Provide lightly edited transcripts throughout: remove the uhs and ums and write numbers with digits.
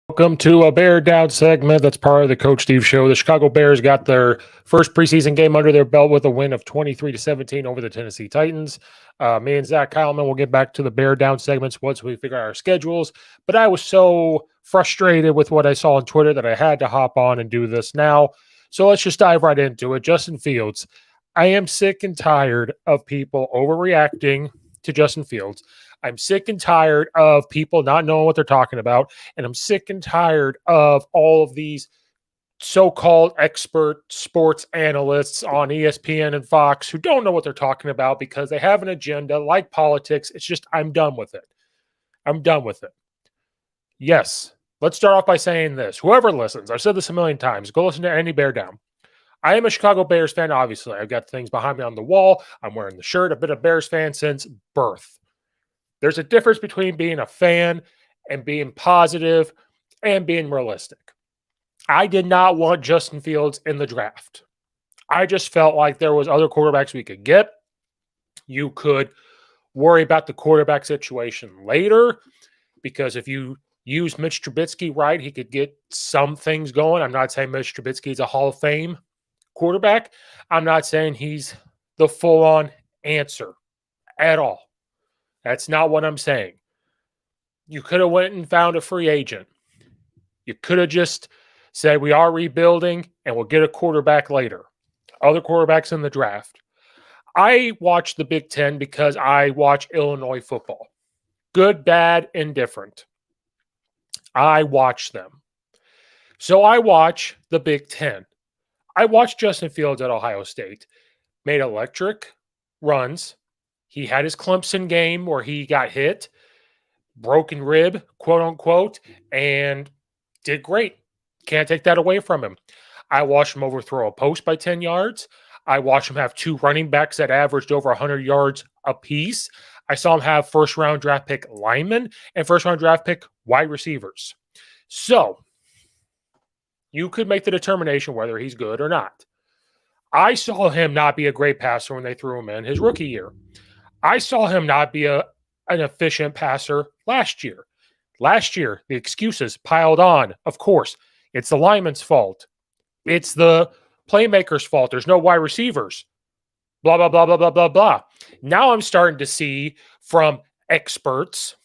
Welcome to a Bear Down segment that's part of the Coach Steve Show. The Chicago Bears got their first preseason game under their belt with a win of 23-17 over the Tennessee Titans. Me and Zach Kyleman will get back to the Bear Down segments once we figure out our schedules. But I was so frustrated with what I saw on Twitter that I had to hop on and do this now. So let's just dive right into it. Justin Fields. I am sick and tired of people overreacting to Justin Fields. I'm sick and tired of people not knowing what they're talking about. And I'm sick and tired of all of these so-called expert sports analysts on ESPN and Fox who don't know what they're talking about because they have an agenda like politics. It's just, I'm done with it. I'm done with it. Yes. Let's start off by saying this. Whoever listens, I've said this a million times, go listen to any Bear Down. I am a Chicago Bears fan, obviously. I've got things behind me on the wall. I'm wearing the shirt. I've been a Bears fan since birth. There's a difference between being a fan and being positive and being realistic. I did not want Justin Fields in the draft. I just felt like there was other quarterbacks we could get. You could worry about the quarterback situation later because if you use Mitch Trubisky right, he could get some things going. I'm not saying Mitch Trubisky is a Hall of Fame quarterback. I'm not saying he's the full-on answer at all. That's not what I'm saying. You could have went and found a free agent. You could have just said, we are rebuilding and we'll get a quarterback later. Other quarterbacks in the draft. I watch the Big Ten because I watch Illinois football. Good, bad, indifferent. I watch them. So I watch the Big Ten. I watched Justin Fields at Ohio State. Made electric runs. He had his Clemson game where he got hit, broken rib, quote unquote, and did great. Can't take that away from him. I watched him overthrow a post by 10 yards. I watched him have two running backs that averaged over 100 yards apiece. I saw him have first-round draft pick linemen and first-round draft pick wide receivers. So you could make the determination whether he's good or not. I saw him not be a great passer when they threw him in his rookie year. I saw him not be an efficient passer last year. Last year, the excuses piled on. Of course, it's the lineman's fault. It's the playmaker's fault. There's no wide receivers. Blah, blah, blah, blah, blah, blah, blah. Now I'm starting to see from experts,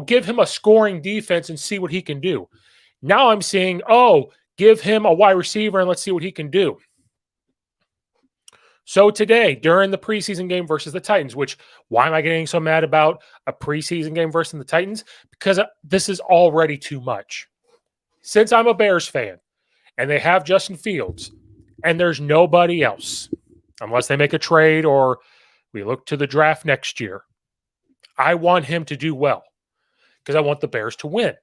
give him a scoring defense and see what he can do. Now I'm seeing, give him a wide receiver and let's see what he can do. So today, during the preseason game versus the Titans, which, why am I getting so mad about a preseason game versus the Titans? Because this is already too much. Since I'm a Bears fan, and they have Justin Fields, and there's nobody else, unless they make a trade or we look to the draft next year, I want him to do well because I want the Bears to win.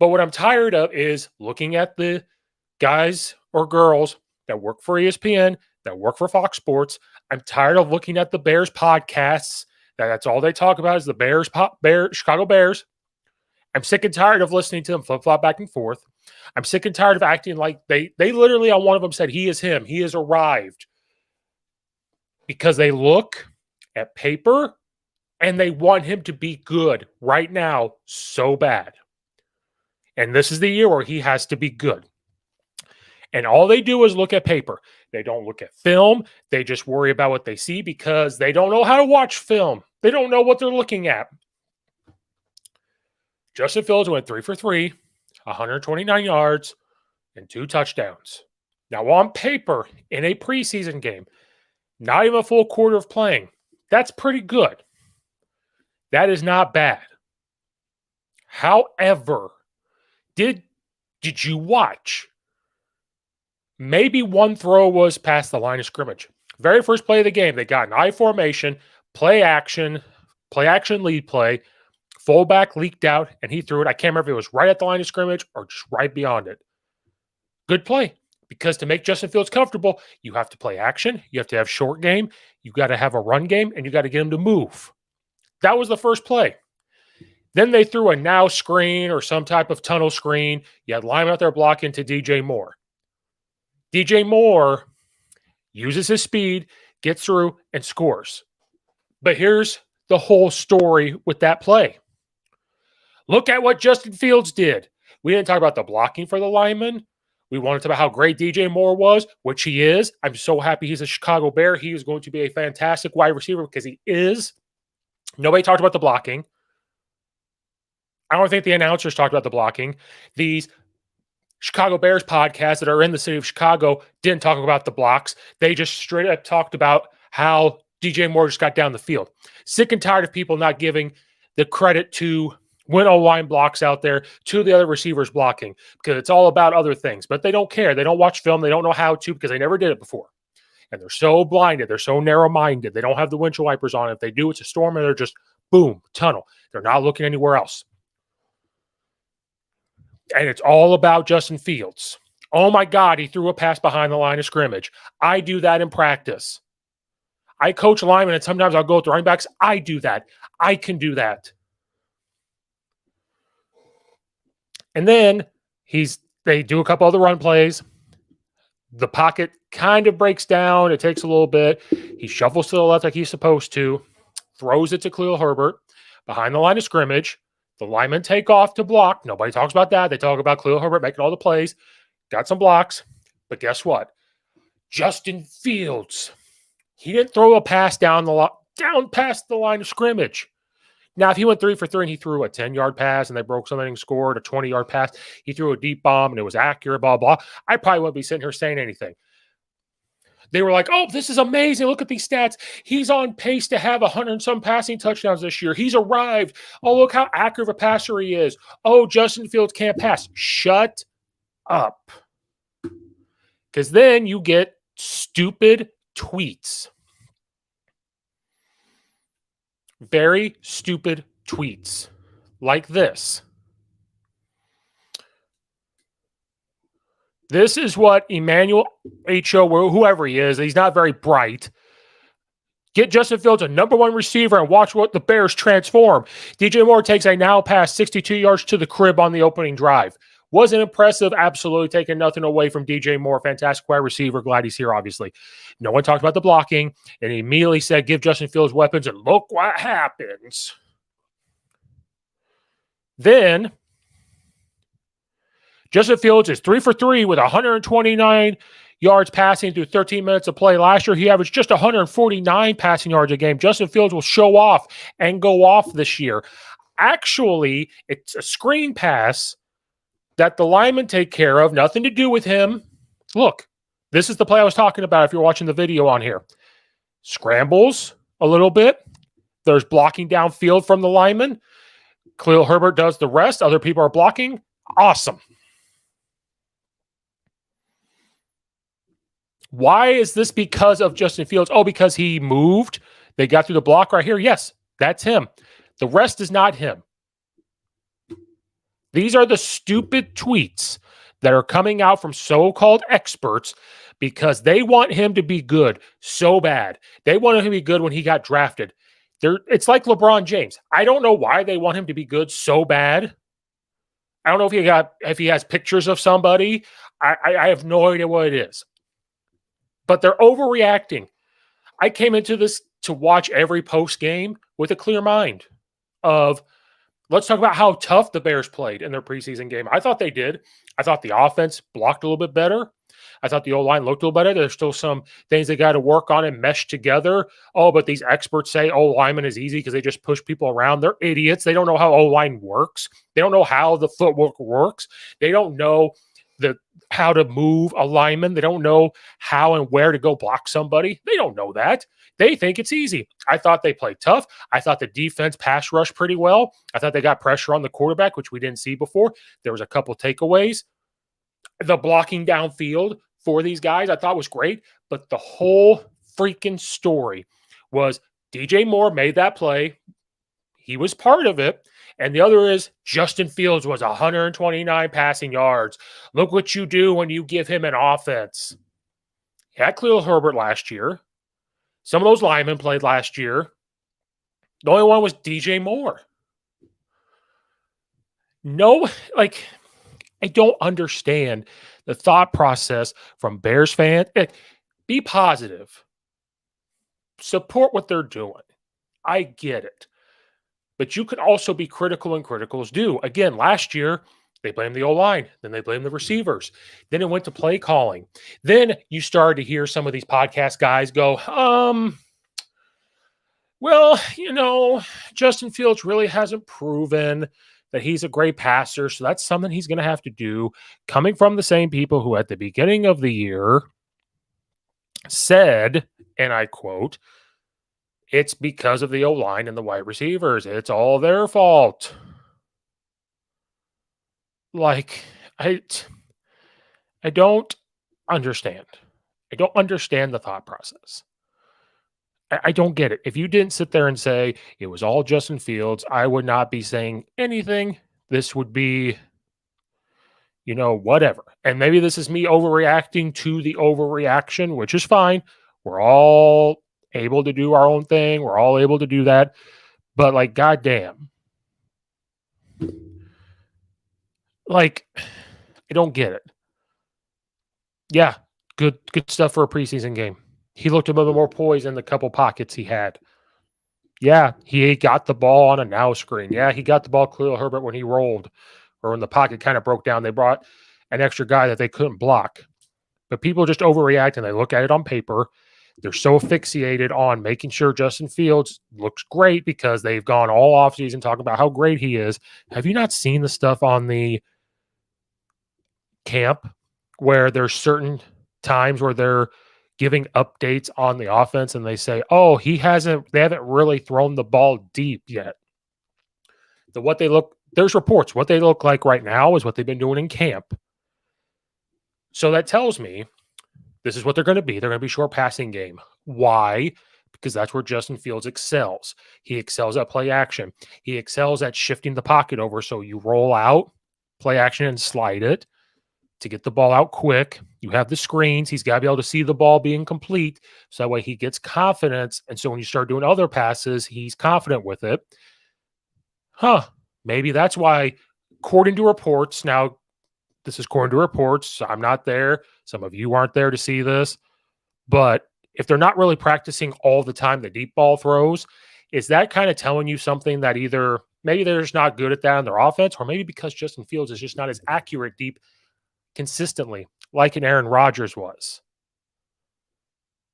But what I'm tired of is looking at the guys or girls that work for ESPN, that work for Fox Sports. I'm tired of looking at the Bears podcasts. That's all they talk about is the Chicago Bears. I'm sick and tired of listening to them flip-flop back and forth. I'm sick and tired of acting like they literally on one of them said, he is him. He has arrived. Because they look at paper and they want him to be good right now so bad. And this is the year where he has to be good. And all they do is look at paper. They don't look at film. They just worry about what they see because they don't know how to watch film. They don't know what they're looking at. Justin Fields went 3 for 3, 129 yards, and 2 touchdowns. Now, on paper, in a preseason game, not even a full quarter of playing, that's pretty good. That is not bad. However, did you watch? Maybe one throw was past the line of scrimmage. Very first play of the game, they got an I formation, play action lead play, fullback leaked out, and he threw it. I can't remember if it was right at the line of scrimmage or just right beyond it. Good play, because to make Justin Fields comfortable, you have to play action, you have to have short game, you got to have a run game, and you got to get him to move. That was the first play. Then they threw a now screen or some type of tunnel screen. You had lineman out there blocking to DJ Moore. DJ Moore uses his speed, gets through, and scores. But here's the whole story with that play. Look at what Justin Fields did. We didn't talk about the blocking for the linemen. We wanted to talk about how great DJ Moore was, which he is. I'm so happy he's a Chicago Bear. He is going to be a fantastic wide receiver because he is. Nobody talked about the blocking. I don't think the announcers talked about the blocking. These Chicago Bears podcasts that are in the city of Chicago didn't talk about the blocks. They just straight up talked about how DJ Moore just got down the field. Sick and tired of people not giving the credit to when O-line blocks out there to the other receivers blocking because it's all about other things. But they don't care. They don't watch film. They don't know how to because they never did it before. And they're so blinded. They're so narrow-minded. They don't have the windshield wipers on. If they do, it's a storm and they're just, boom, tunnel. They're not looking anywhere else. And it's all about Justin Fields. Oh, my God, he threw a pass behind the line of scrimmage. I do that in practice. I coach linemen, and sometimes I'll go with the running backs. I do that. I can do that. And then they do a couple other run plays. The pocket kind of breaks down. It takes a little bit. He shuffles to the left like he's supposed to, throws it to Khalil Herbert behind the line of scrimmage. The linemen take off to block. Nobody talks about that. They talk about Khalil Herbert making all the plays. Got some blocks. But guess what? Justin Fields, he didn't throw a pass down past the line of scrimmage. Now, if he went 3 for 3 and he threw a 10-yard pass and they broke something and scored a 20-yard pass, he threw a deep bomb and it was accurate, blah, blah, I probably wouldn't be sitting here saying anything. They were like, oh, this is amazing. Look at these stats. He's on pace to have 100 and some passing touchdowns this year. He's arrived. Oh, look how accurate of a passer he is. Oh, Justin Fields can't pass. Shut up. Because then you get stupid tweets. Very stupid tweets like this. This is what Emmanuel H.O., whoever he is, he's not very bright. Get Justin Fields a number 1 receiver and watch what the Bears transform. DJ Moore takes a now pass 62 yards to the crib on the opening drive. Wasn't impressive, absolutely taking nothing away from DJ Moore. Fantastic wide receiver. Glad he's here, obviously. No one talked about the blocking, and he immediately said, give Justin Fields weapons, and look what happens. Then, Justin Fields is 3 for 3 with 129 yards passing through 13 minutes of play. Last year, he averaged just 149 passing yards a game. Justin Fields will show off and go off this year. Actually, it's a screen pass that the linemen take care of, nothing to do with him. Look, this is the play I was talking about if you're watching the video on here. Scrambles a little bit. There's blocking downfield from the lineman. Khalil Herbert does the rest. Other people are blocking. Awesome. Why is this because of Justin Fields? Oh, because he moved. They got through the block right here. Yes, that's him. The rest is not him. These are the stupid tweets that are coming out from so-called experts because they want him to be good so bad. They wanted him to be good when he got drafted. It's like LeBron James. I don't know why they want him to be good so bad. I don't know if he has pictures of somebody. I have no idea what it is. But they're overreacting. I came into this to watch every post game with a clear mind of, let's talk about how tough the Bears played in their preseason game. I thought they did. I thought the offense blocked a little bit better. I thought the O-line looked a little better. There's still some things they got to work on and mesh together. Oh, but these experts say O-lineman is easy because they just push people around. They're idiots. They don't know how O-line works. They don't know how the footwork works. They don't know how to move a lineman. They don't know how and where to go block somebody. They don't know that. They think it's easy. I thought they played tough. I thought the defense pass rushed pretty well. I thought they got pressure on the quarterback, which we didn't see before. There was a couple takeaways. The blocking downfield for these guys I thought was great, but the whole freaking story was DJ Moore made that play. He was part of it. And the other is Justin Fields was 129 passing yards. Look what you do when you give him an offense. He had Khalil Herbert last year. Some of those linemen played last year. The only one was DJ Moore. No, I don't understand the thought process from Bears fans. Be positive. Support what they're doing. I get it. But you can also be critical, and critical is due. Again, last year, They blame the O-line. Then they blame the receivers. Then it went to play calling. Then you started to hear some of these podcast guys go, well, Justin Fields really hasn't proven that he's a great passer. So that's something he's going to have to do. Coming from the same people who at the beginning of the year said, and I quote, it's because of the O-line and the wide receivers. It's all their fault. Like, I don't understand. I don't understand the thought process. I don't get it. If you didn't sit there and say it was all Justin Fields, I would not be saying anything. This would be, whatever. And maybe this is me overreacting to the overreaction, which is fine. We're all able to do our own thing. We're all able to do that. But like, goddamn. Like, I don't get it. Yeah, good stuff for a preseason game. He looked a little more poised in the couple pockets he had. Yeah, he got the ball on a now screen. Yeah, he got the ball Khalil Herbert when he rolled or when the pocket kind of broke down. They brought an extra guy that they couldn't block. But people just overreact and they look at it on paper. They're so fixated on making sure Justin Fields looks great because they've gone all offseason talking about how great he is. Have you not seen the stuff on the camp where there's certain times where they're giving updates on the offense and they say, oh, they haven't really thrown the ball deep yet. There's reports. What they look like right now is what they've been doing in camp. So that tells me this is what they're going to be. They're going to be short passing game. Why? Because that's where Justin Fields excels. He excels at play action. He excels at shifting the pocket over. So you roll out, play action, and slide it to get the ball out quick. You have the screens. He's got to be able to see the ball being complete. So that way he gets confidence. And so when you start doing other passes, he's confident with it. Maybe that's why, according to reports, now this is according to reports, I'm not there. Some of you aren't there to see this. But if they're not really practicing all the time the deep ball throws, is that kind of telling you something that either maybe they're just not good at that in their offense, or maybe because Justin Fields is just not as accurate deep consistently like an Aaron Rodgers was?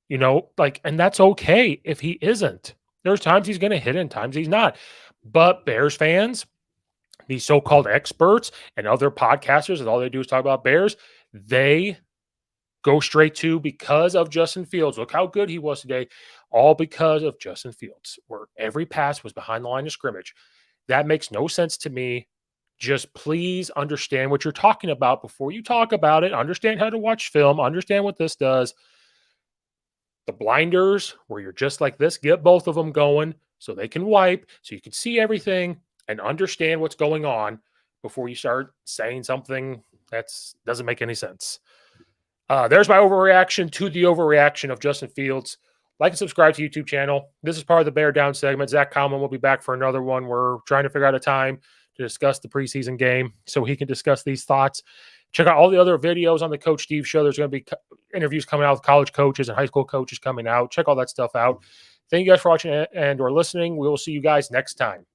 And that's okay if he isn't. There's times he's going to hit and times he's not. But Bears fans, these so-called experts and other podcasters, and all they do is talk about Bears, they go straight to because of Justin Fields. Look how good he was today. All because of Justin Fields, where every pass was behind the line of scrimmage. That makes no sense to me. Just please understand what you're talking about before you talk about it. Understand how to watch film. Understand what this does. The blinders, where you're just like this, get both of them going so they can wipe, so you can see everything and understand what's going on before you start saying something that doesn't make any sense. There's my overreaction to the overreaction of Justin Fields. Like and subscribe to YouTube channel. This is part of the Bear Down segment. Zach Kalman will be back for another one. We're trying to figure out a time to discuss the preseason game so he can discuss these thoughts. Check out all the other videos on the Coach Steve Show. There's going to be interviews coming out with college coaches and high school coaches coming out. Check all that stuff out. Thank you guys for watching and or listening. We will see you guys next time.